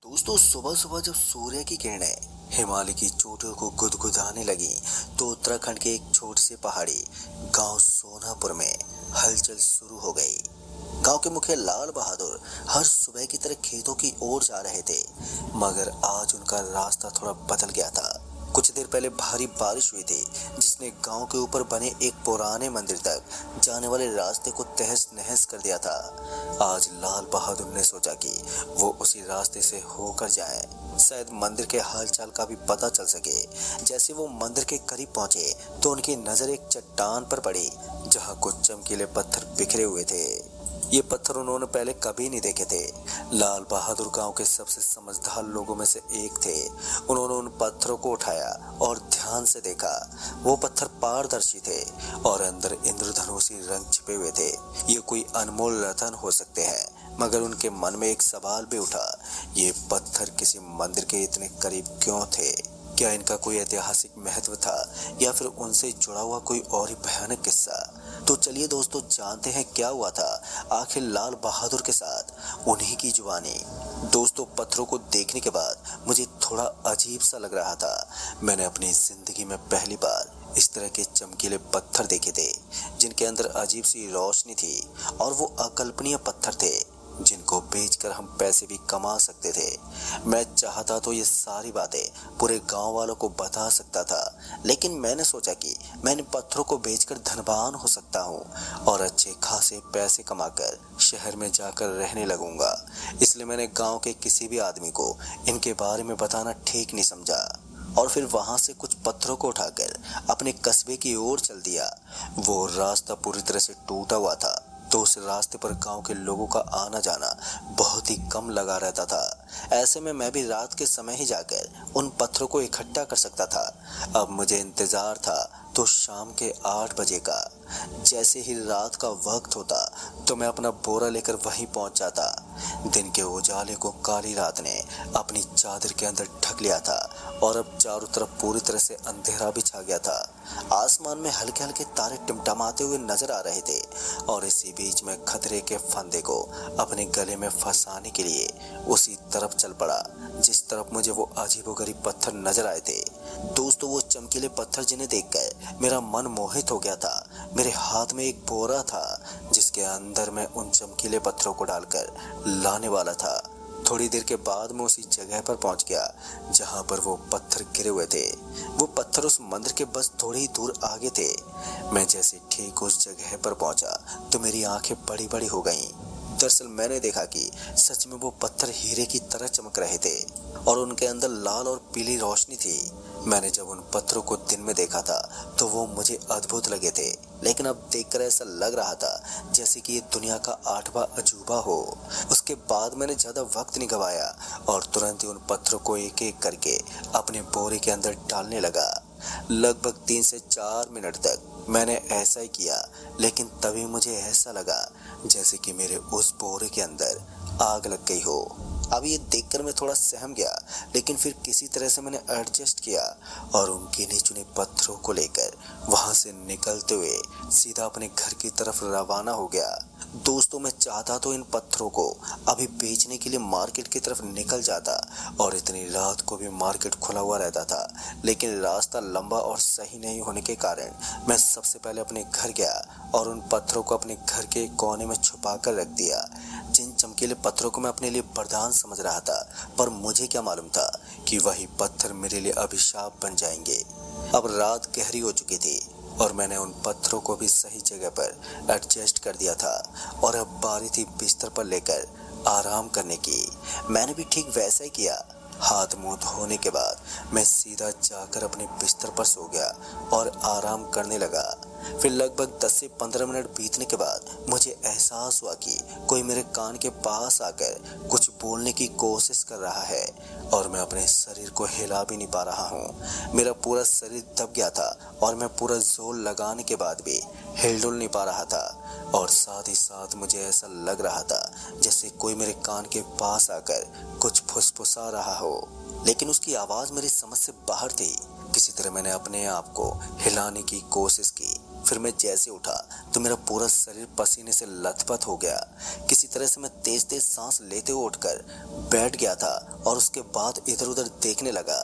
दोस्तों सुबह सुबह जब सूर्य की किरणें हिमालय की चोटियों को गुदगुदाने लगी तो उत्तराखंड के एक छोटे से पहाड़ी गांव सोनापुर में हलचल शुरू हो गई। गांव के मुखिया लाल बहादुर हर सुबह की तरह खेतों की ओर जा रहे थे, मगर आज उनका रास्ता थोड़ा बदल गया था। कुछ देर पहले भारी बारिश हुई थी, जिसने गांव के ऊपर बने एक पुराने मंदिर तक जाने वाले रास्ते को तहस नहस कर दिया था। आज लाल बहादुर ने सोचा कि वो उसी रास्ते से होकर जाएं, शायद मंदिर के हालचाल का भी पता चल सके। जैसे वो मंदिर के करीब पहुंचे तो उनकी नजर एक चट्टान पर पड़ी, जहां कुछ चमकीले पत्थर बिखरे हुए थे। ये पत्थर उन्होंने पहले कभी नहीं देखे थे। लाल बहादुर गांव के सबसे समझदार लोगों में से एक थे। उन्होंने उन पत्थरों को उठाया और ध्यान से देखा। वो पत्थर पारदर्शी थे और अंदर इंद्रधनुषी रंग छिपे हुए थे। ये कोई अनमोल रतन हो सकते हैं। मगर उनके मन में एक सवाल भी उठा, ये पत्थर किसी मंदिर के इतने करीब क्यों थे? क्या इनका कोई ऐतिहासिक महत्व था या फिर उनसे जुड़ा हुआ कोई और ही भयानक किस्सा? तो चलिए दोस्तों, जानते हैं क्या हुआ था आखिर लाल बहादुर के साथ। उन्हीं की जुबानी। दोस्तों, पत्थरों को देखने के बाद मुझे थोड़ा अजीब सा लग रहा था। मैंने अपनी जिंदगी में पहली बार इस तरह के चमकीले पत्थर देखे थे, जिनके अंदर अजीब सी रोशनी थी, और वो अकल्पनीय पत्थर थे जिनको बेचकर हम पैसे भी कमा सकते थे। मैं चाहता तो ये सारी बातें पूरे गांव वालों को बता सकता था, लेकिन मैंने सोचा कि मैं इन पत्थरों को बेचकर धनवान हो सकता हूँ और अच्छे खासे पैसे कमाकर शहर में जाकर रहने लगूंगा। इसलिए मैंने गांव के किसी भी आदमी को इनके बारे में बताना ठीक नहीं समझा, और फिर वहां से कुछ पत्थरों को उठाकर अपने कस्बे की ओर चल दिया। वो रास्ता पूरी तरह से टूटा हुआ था, तो उस रास्ते पर गांव के लोगों का आना जाना बहुत ही कम लगा रहता था। ऐसे में मैं भी रात के समय ही जाकर उन पत्थरों को इकट्ठा कर सकता था। अब मुझे इंतजार था तो शाम के 8 बजे का। जैसे ही रात का वक्त होता तो मैं अपना बोरा लेकर वहीं पहुंच जाता। दिन के उजाले को काली रात ने अपनी चादर के अंदर ढक लिया था और अब चारों तरफ पूरी तरह से अंधेरा भी छा गया था। आसमान में हल्के हल्के तारे टिमटिमाते हुए नजर आ रहे थे, और इसी बीच में खतरे के फंदे को अपने गले में फंसाने के लिए उसी तरफ चल पड़ा जिस तरफ मुझे वो अजीबोगरीब पत्थर नजर आए थे। दोस्तों, वो चमकीले पत्थर जिन्हें देखकर मेरा मन मोहित हो गया था। मेरे हाथ में एक बोरा था जिसके अंदर मैं उन चमकीले पत्थरों को डालकर लाने वाला था। थोड़ी देर के बाद मैं उसी जगह पर पहुंच गया जहां पर वो पत्थर गिरे हुए थे। वो पत्थर उस मंदिर के बस थोड़ी ही दूर आगे थे। मैं जैसे ठीक उस जगह पर पहुंचा तो मेरी आंखें बड़ी बड़ी हो गईं। दरअसल मैंने देखा कि सच में वो पत्थर हीरे की तरह चमक रहे थे और उनके अंदर लाल और पीली रोशनी थी। मैंने जब उन पत्थरों को दिन में देखा था तो वो मुझे अद्भुत लगे थे, लेकिन अब देखकर ऐसा लग रहा था जैसे कि ये दुनिया का 8वां अजूबा हो। उसके बाद मैंने ज्यादा वक्त नहीं गवाया और तुरंत ही उन पत्थरों को एक एक करके अपने बोरे के अंदर डालने लगा। लगभग 3 से 4 मिनट तक मैंने ऐसा ही किया, लेकिन तभी मुझे ऐसा लगा जैसे कि मेरे उस बोरे के अंदर आग लग गई हो। अब ये देखकर मैं थोड़ा सहम गया, लेकिन फिर किसी तरह से मैंने एडजस्ट किया और उन गिने चुने पत्थरों को लेकर वहां से निकलते हुए सीधा अपने घर की तरफ रवाना हो गया। दोस्तों, मैं चाहता तो इन पत्थरों को अभी बेचने के लिए मार्केट की तरफ निकल जाता और इतनी रात को भी मार्केट खुला हुआ रहता था, लेकिन रास्ता लंबा और सही नहीं होने के कारण मैं सबसे पहले अपने घर गया और उन पत्थरों को अपने घर के कोने में छुपा कर रख दिया। जिन चमकीले पत्थरों को मैं अपने लिए वरदान समझ रहा था, पर मुझे क्या मालूम था कि वही पत्थर मेरे लिए अभिशाप बन जाएंगे। अब रात गहरी हो चुकी थी और मैंने उन पत्थरों को भी सही जगह पर एडजस्ट कर दिया था और अब बारी थी बिस्तर पर लेकर आराम करने की। मैंने भी ठीक वैसा ही किया। हाथ मुंह धोने के बाद मैं सीधा जाकर अपने बिस्तर पर सो गया और आराम करने लगा। फिर लगभग 10 से 15 मिनट बीतने के बाद मुझे एहसास हुआ कि कोई मेरे कान के पास आकर कुछ बोलने की कोशिश कर रहा है, और मैं अपने शरीर को हिला भी नहीं पा रहा हूँ। मेरा पूरा शरीर दब गया था और मैं पूरा जोर लगाने के बाद भी हिलडुल नहीं पा रहा था, और साथ ही साथ मुझे ऐसा लग रहा था जैसे कोई मेरे कान के पास आकर कुछ फुसफुसा रहा हो, लेकिन उसकी आवाज मेरी समझ से बाहर थी। किसी तरह मैंने अपने आप को हिलाने की कोशिश की। फिर मैं जैसे उठा तो मेरा पूरा शरीर पसीने से लथपथ हो गया। किसी तरह से मैं तेज तेज सांस लेते हुए उठकर बैठ गया था और उसके बाद इधर उधर देखने लगा।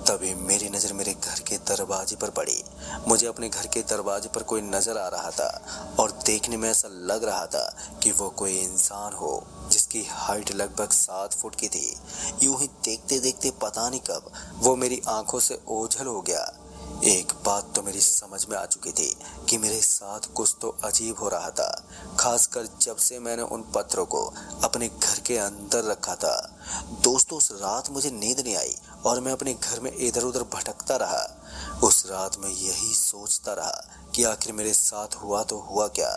तभी मेरी नजर मेरे घर के दरवाजे पर पड़ी। मुझे अपने घर के दरवाजे पर कोई नजर आ रहा था और देखने में ऐसा लग रहा था कि वो कोई इंसान हो जिसकी हाइट लगभग 7 फुट की थी। यूं ही देखते देखते पता नहीं कब वो मेरी आंखों से ओझल हो गया। एक बात तो मेरी समझ में आ चुकी थी कि मेरे साथ कुछ तो अजीब हो रहा था, खासकर जब से मैंने उन पत्थरों को अपने घर के अंदर रखा था। दोस्तों, उस रात मुझे नींद नहीं आई और मैं अपने घर में इधर उधर भटकता रहा। उस रात मैं यही सोचता रहा कि आखिर मेरे साथ हुआ तो हुआ क्या।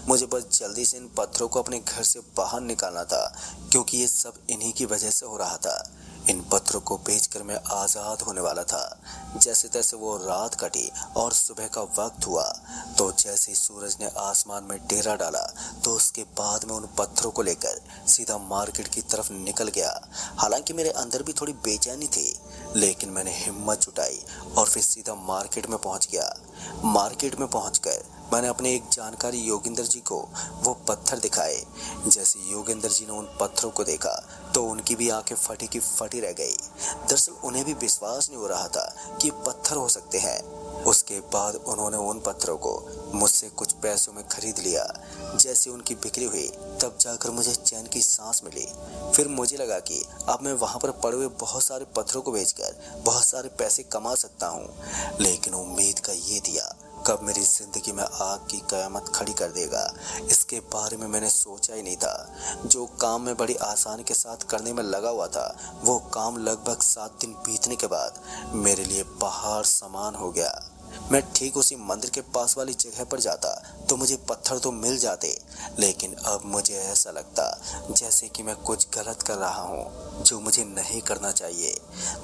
मुझे बस जल्दी से इन पत्थरों को अपने घर से बाहर निकालना था, क्योंकि ये सब इन्हीं की वजह से हो रहा था। इन पत्थरों को बेचकर मैं आजाद होने वाला था। जैसे तैसे वो रात कटी और सुबह का वक्त हुआ। तो जैसे ही सूरज ने आसमान में डेरा डाला तो उसके बाद मैं उन पत्थरों को लेकर सीधा मार्केट की तरफ निकल गया। हालांकि मेरे अंदर भी थोड़ी बेचैनी थी, लेकिन मैंने हिम्मत जुटाई और फिर सीधा मार्केट में पहुंच गया। मार्केट में पहुंचकर मैंने अपने एक जानकारी योगेंद्र जी को वो पत्थर दिखाए। जैसे योगेंद्र जी ने उन पत्थरों को देखा तो उनकी भी आंखें फटी की फटी रह गई। दरअसल उन्हें भी विश्वास नहीं हो रहा था कि ये पत्थर हो सकते हैं। उसके बाद उन्होंने उन पत्थरों को मुझसे कुछ पैसों में खरीद लिया। जैसे उनकी बिक्री हुई तब जाकर मुझे चैन की सांस मिली। फिर मुझे लगा कि अब मैं वहां पर पड़े हुए बहुत सारे पत्थरों को बेचकर बहुत सारे पैसे कमा सकता हूँ। लेकिन उम्मीद का ये दिया कब मेरी जिंदगी में आग की कयामत खड़ी कर देगा, इसके बारे में मैंने सोचा ही नहीं था। जो काम मैं बड़ी आसानी के साथ करने में लगा हुआ था, वो काम लगभग 7 दिन बीतने के बाद मेरे लिए पहाड़ समान हो गया। मैं ठीक उसी मंदिर के पास वाली जगह पर जाता तो मुझे पत्थर तो मिल जाते, लेकिन अब मुझे ऐसा लगता जैसे कि मैं कुछ गलत कर रहा हूँ जो मुझे नहीं करना चाहिए।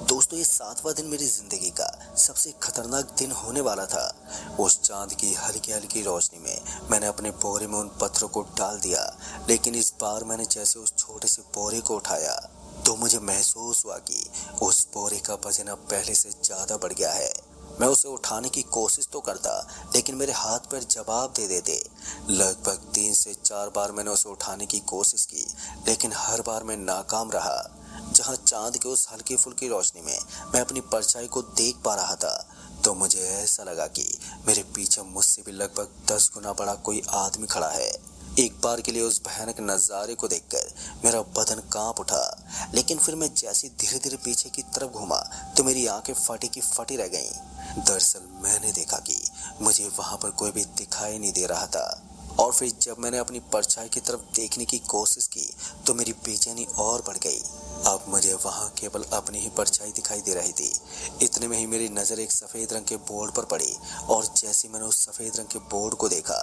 दोस्तों, ये 7वां दिन मेरी जिंदगी का सबसे खतरनाक दिन होने वाला था। उस चांद की हल्की हल्की रोशनी में मैंने अपने बोरे में उन पत्थरों को डाल दिया, लेकिन इस बार मैंने जैसे उस छोटे से बोरे को उठाया तो मुझे महसूस हुआ कि उस बोरे का वजन अब पहले से ज्यादा बढ़ गया है। मैं उसे उठाने की कोशिश तो करता, लेकिन मेरे हाथ पैर जवाब दे देते। लगभग 3 से 4 बार मैंने उसे उठाने की कोशिश की, लेकिन हर बार मैं नाकाम रहा। जहां चांद के उस हल्की फुल्की रोशनी में मैं अपनी परछाई को देख पा रहा था, तो मुझे ऐसा लगा कि मेरे पीछे मुझसे भी लगभग 10 गुना बड़ा कोई आदमी खड़ा है। एक बार के लिए उस भयानक नजारे को देखकर मेरा बदन कांप उठा, लेकिन फिर मैं जैसे धीरे धीरे पीछे की तरफ घूमा तो मेरी आंखें फटी की फटी रह गईं। दरअसल मैंने देखा कि मुझे वहां पर कोई भी दिखाई नहीं दे रहा था, और फिर जब मैंने अपनी परछाई की तरफ देखने की कोशिश की तो मेरी बेचैनी और बढ़ गई। अब मुझे वहां केवल अपनी ही परछाई दिखाई दे रही थी। इतने में ही मेरी नजर एक सफेद रंग के बोर्ड पर पड़ी, और जैसे मैंने उस सफेद रंग के बोर्ड को देखा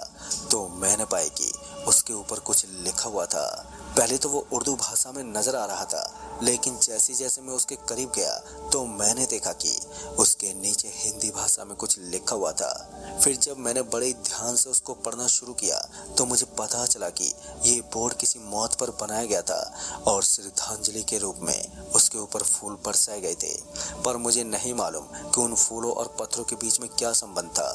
तो मैंने पाया कि उसके ऊपर कुछ लिखा हुआ था। पहले तो वो उर्दू भाषा में नजर आ रहा था, लेकिन जैसे जैसे मैं उसके करीब गया तो मैंने देखा कि उसके नीचे हिंदी भाषा में कुछ लिखा हुआ था। फिर जब मैंने बड़े ध्यान से उसको पढ़ना शुरू किया तो मुझे पता चला कि ये बोर्ड किसी मौत पर बनाया गया था और श्रद्धांजलि के रूप में उसके ऊपर फूल बरसाए गए थे। पर मुझे नहीं मालूम कि उन फूलों और पत्थरों के बीच में क्या संबंध था,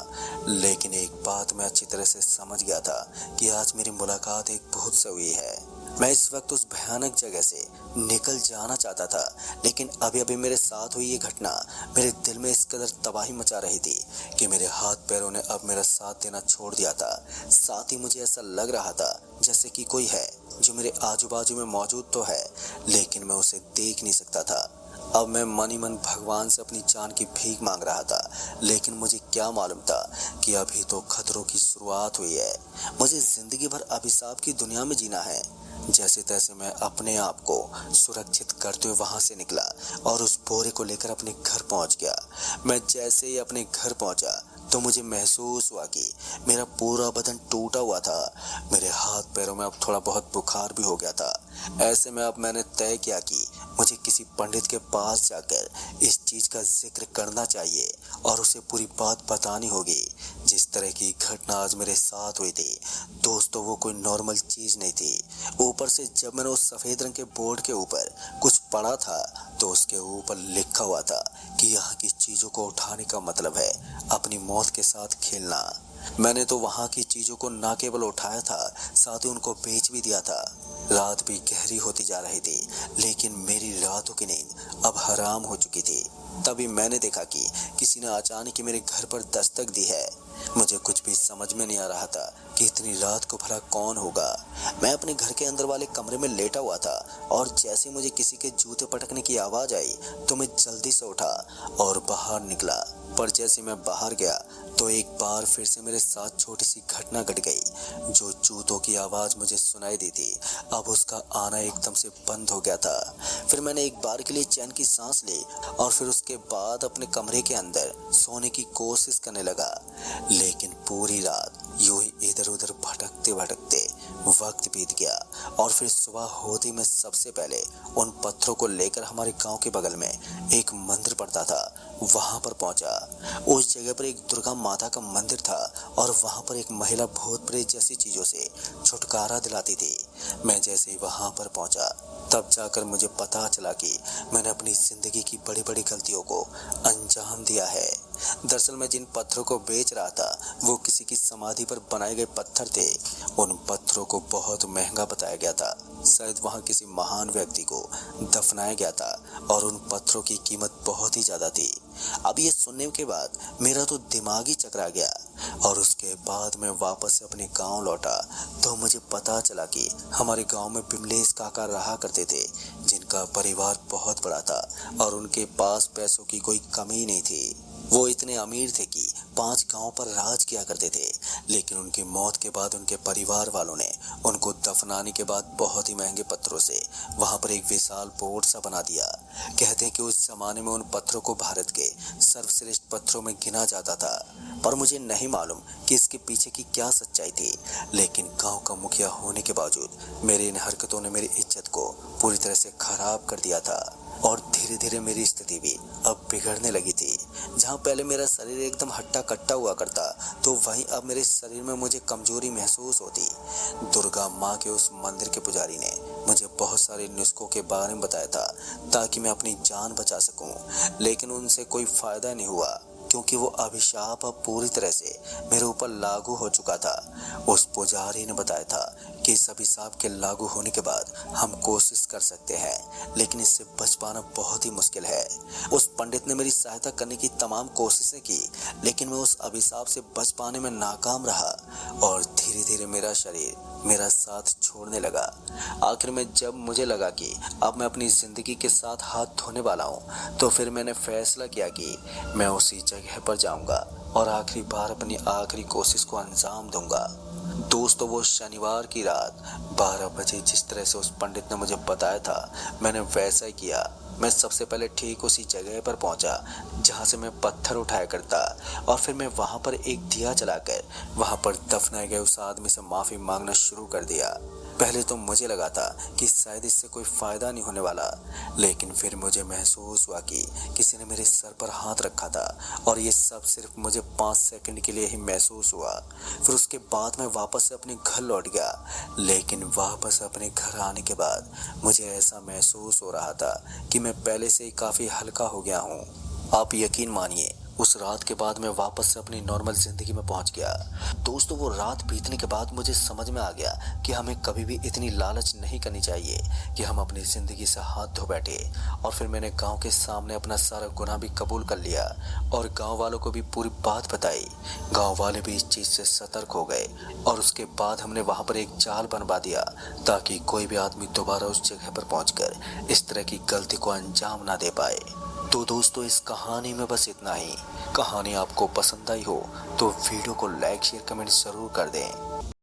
लेकिन एक बात मैं अच्छी तरह से समझ गया था कि आज मेरी मुलाकात एक भूत से हुई है। मैं इस वक्त उस भयानक जगह से निकल जाना चाहता था, लेकिन अभी अभी मेरे साथ हुई ये घटना मेरे दिल में इस कदर तबाही मचा रही थी कि मेरे हाथ पैरों ने अब मेरा साथ देना छोड़ दिया था। साथ ही मुझे ऐसा लग रहा था जैसे कि कोई है जो मेरे आजू बाजू में मौजूद तो है, लेकिन मैं उसे देख नहीं सकता था। अब मैं मन ही मन भगवान से अपनी जान की भीख मांग रहा था, लेकिन मुझे क्या मालूम था कि अभी तो खतरों की शुरुआत हुई है। मुझे जिंदगी भर अभिशाप की दुनिया में जीना है। जैसे तैसे मैं अपने आप को सुरक्षित करते हुए वहां से निकला और उस बोरे को लेकर अपने घर पहुंच गया। मैं जैसे ही अपने घर पहुंचा तो मुझे महसूस हुआ कि मेरा पूरा बदन टूटा हुआ था। मेरे हाथ पैरों में अब थोड़ा बहुत बुखार भी हो गया था। ऐसे में अब मैंने तय किया कि मुझे किसी पंडित के पास जाकर इस चीज का जिक्र करना चाहिए और उसे पूरी बात बतानी होगी। जिस तरह की घटना आज मेरे साथ हुई थी दोस्तों, वो कोई नॉर्मल चीज नहीं थी। ऊपर से जब मैंने उस सफेद रंग के बोर्ड के ऊपर कुछ पढ़ा था तो उसके ऊपर लिखा हुआ था कि यहाँ की चीजों को उठाने का मतलब है अपनी मौत के साथ खेलना। मैंने तो वहां की चीजों को ना केवल उठाया था, साथ ही उनको बेच भी दिया था। रात भी गहरी होती जा रही थी, लेकिन मेरी रातों की नींद अब हराम हो चुकी थी। तभी मैंने देखा कि किसी ने अचानक ही मेरे घर पर दस्तक दी है। मुझे कुछ भी समझ में नहीं आ रहा था कि इतनी रात को भला कौन होगा। मैं अपने घर के अंदर वाले कमरे में लेटा हुआ था और जैसे मुझे किसी के जूते पटकने की आवाज आई तो मैं जल्दी से उठा और बाहर निकला। पर जैसे मैं बाहर गया तो एक बार फिर से मेरे साथ छोटी सी घटना घट गई। जो जूतों की आवाज मुझे सुनाई दी थी, अब उसका आना एकदम से बंद हो गया था। फिर मैंने एक बार के लिए चैन की सांस ली और फिर उसके बाद अपने कमरे के अंदर सोने की कोशिश करने लगा। लेकिन पूरी रात यूं ही इधर उधर भटकते भटकते वक्त बीत गया और फिर सुबह होते ही मैं सबसे पहले उन पत्थरों को लेकर हमारे गांव के बगल में एक मंदिर पड़ता था, वहां पर पहुंचा। उस जगह पर एक दुर्गा माता का मंदिर था और वहां पर एक महिला भूत प्रेत जैसी चीजों से छुटकारा दिलाती थी। मैं जैसे ही वहां पर पहुंचा तब जाकर मुझे पता चला कि मैंने अपनी जिंदगी की बड़ी बड़ी गलतियों को अंजाम दिया है। दरअसल मैं जिन पत्थरों को बेच रहा था वो किसी की समाधि पर बनाए गए पत्थर थे। उन पत्थरों को बहुत महंगा बताया गया था, शायद वहां किसी महान व्यक्ति को दफनाया गया था और उन पत्थरों की कीमत बहुत ही ज्यादा थी। अब ये सुनने के बाद मेरा तो दिमाग ही चकरा गया और उसके बाद मैं वापस से अपने गांव लौटा तो मुझे पता चला कि हमारे गांव में बिमलेश काका रहा करते थे, जिनका परिवार बहुत बड़ा था और उनके पास पैसों की कोई कमी नहीं थी। वो इतने अमीर थे कि 5 गांव पर राज किया करते थे। लेकिन उनकी मौत के बाद उनके परिवार वालों ने उनको दफनाने के बाद बहुत ही महंगे पत्थरों से वहां पर एक विशाल बोर्ड सा बना दिया। कहते हैं कि उस जमाने में उन पत्थरों को भारत के सर्वश्रेष्ठ पत्थरों में गिना जाता था, पर मुझे नहीं मालूम कि इसके पीछे की क्या सच्चाई थी। लेकिन गांव का मुखिया होने के बावजूद मेरी इन हरकतों ने मेरी इज्जत को पूरी तरह से खराब कर दिया था और धीरे धीरे मेरी स्थिति भी अब बिगड़ने लगी थी। जहाँ पहले मेरा शरीर एकदम हट्टा कट्टा हुआ करता, तो वहीं अब मेरे शरीर में मुझे कमजोरी महसूस होती। दुर्गा माँ के उस मंदिर के पुजारी ने मुझे बहुत सारे नुस्खों के बारे में बताया था ताकि मैं अपनी जान बचा सकूं, लेकिन उनसे कोई फायदा नहीं हुआ क्योंकि वो अभिशाप अब पूरी तरह से मेरे ऊपर लागू हो चुका था। उस पुजारी ने बताया था कि इस अभिशाप के लागू होने के बाद हम कोशिश कर सकते हैं, लेकिन इससे बच पाना बहुत ही मुश्किल है। उस पंडित ने मेरी सहायता करने की तमाम कोशिशें की, लेकिन मैं उस अभिशाप से बच पाने में नाकाम रहा और धीरे धीरे मेरा शरीर मेरा साथ छोड़ने लगा। आखिर में जब मुझे लगा कि अब मैं अपनी जिंदगी के साथ हाथ धोने वाला हूँ, तो फिर मैंने फैसला किया कि मैं उसी जगह पर जाऊंगा और आखिरी बार अपनी आखिरी कोशिश को अंजाम दूंगा। दोस्तों, वो शनिवार की रात 12 बजे जिस तरह से उस पंडित ने मुझे बताया था, मैंने वैसा ही किया। मैं सबसे पहले ठीक उसी जगह पर पहुंचा जहां से मैं पत्थर उठाया करता और फिर मैं वहां पर एक दिया जलाकर वहां पर दफनाए गए उस आदमी से माफी मांगना शुरू कर दिया। पहले तो मुझे लगा था कि शायद इससे कोई फायदा नहीं होने वाला, लेकिन फिर मुझे महसूस हुआ कि किसी ने मेरे सर पर हाथ रखा था और ये सब सिर्फ मुझे 5 सेकंड के लिए ही महसूस हुआ। फिर उसके बाद मैं वापस से अपने घर लौट गया, लेकिन वापस अपने घर आने के बाद मुझे ऐसा महसूस हो रहा था कि मैं पहले से ही काफी हल्का हो गया हूँ। आप यकीन मानिए, उस रात के बाद मैं वापस से अपनी नॉर्मल जिंदगी में पहुंच गया। दोस्तों, वो रात बीतने के बाद मुझे समझ में आ गया कि हमें कभी भी इतनी लालच नहीं करनी चाहिए कि हम अपनी जिंदगी से हाथ धो बैठे। और फिर मैंने गांव के सामने अपना सारा गुनाह भी कबूल कर लिया और गांव वालों को भी पूरी बात बताई। गांव वाले भी इस चीज से सतर्क हो गए और उसके बाद हमने वहां पर एक जाल बनवा दिया ताकि कोई भी आदमी दोबारा उस जगह पर पहुंचकर इस तरह की गलती को अंजाम ना दे पाए। तो दोस्तों, इस कहानी में बस इतना ही। कहानी आपको पसंद आई हो तो वीडियो को लाइक शेयर कमेंट जरूर कर दें।